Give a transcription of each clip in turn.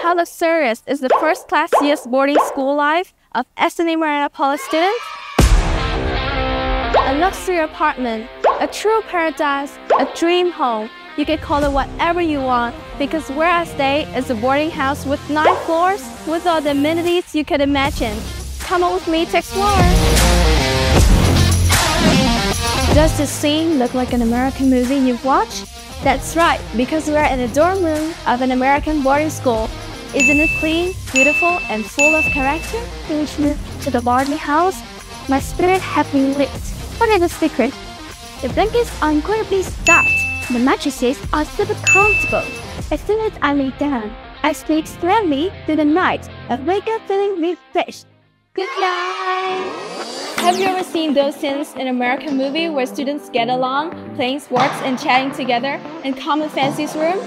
how luxurious is the first-class US boarding school life of SNA Marianapolis students? A luxury apartment, a true paradise, a dream home. You can call it whatever you want, because where I stay is a boarding house with 9 floors with all the amenities you could imagine. Come on with me to explore. Does this scene look like an American movie you've watched? That's right, because we're in a dorm room of an American boarding school. Isn't it clean, beautiful, and full of character? Which moved to the boarding house, my spirit had been lit. What is the secret? The blankets are incredibly soft. The mattresses are super comfortable. As soon as I lay down, I sleep slowly through the night and wake up feeling refreshed. Good night! Have you ever seen those scenes in an American movie where students get along, playing sports and chatting together in common fancy's room?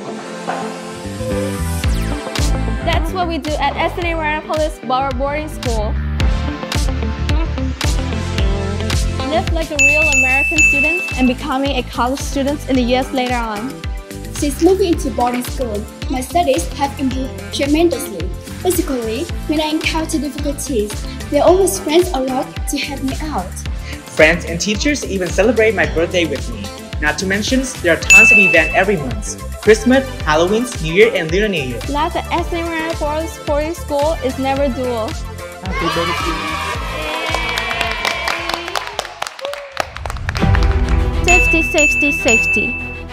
That's what we do at SNA Marianapolis boarding school. Live like a real American student and becoming a college student in the years later on. Since moving into boarding school, my studies have improved tremendously. Basically, when I encounter difficulties, there are always friends around to help me out. Friends and teachers even celebrate my birthday with me. Not to mention, there are tons of events every month. Christmas, Halloween, New Year, and Lunar New Year. Life at SNA Marianapolis boarding school is never dual. Happy birthday. Safety, safety, safety.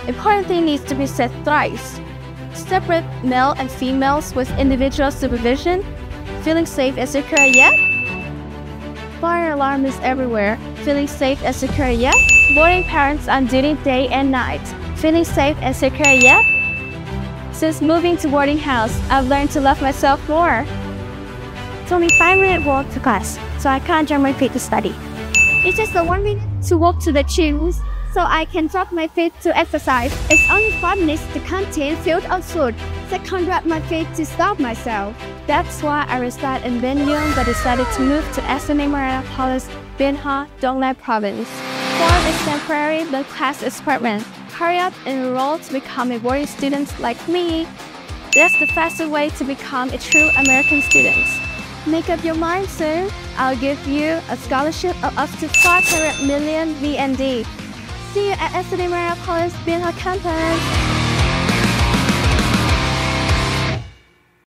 Important thing needs to be said thrice. Separate male and females with individual supervision. Feeling safe and secure yet? Fire alarm is everywhere. Feeling safe and secure yet? Boarding parents on duty day and night. Feeling safe and secure yet? Since moving to boarding house, I've learned to love myself more. It's only 5-minute walk to class, so I can't drag my feet to study. It's just a 1 minute to walk to the shoes, so I can drop my feet to exercise. It's only 5 minutes to canteen filled of food, so I can't drop my feet to starve myself. That's why I reside in Benyang but decided to move to SNA Marianapolis, Binha, Donglai province. Form is temporary but class is permanent. Hurry up and enroll to become a boarding student like me. That's the fastest way to become a true American student. Make up your mind soon. I'll give you a scholarship of up to 500 million VND. See you at SNA Marianapolis Binha campus.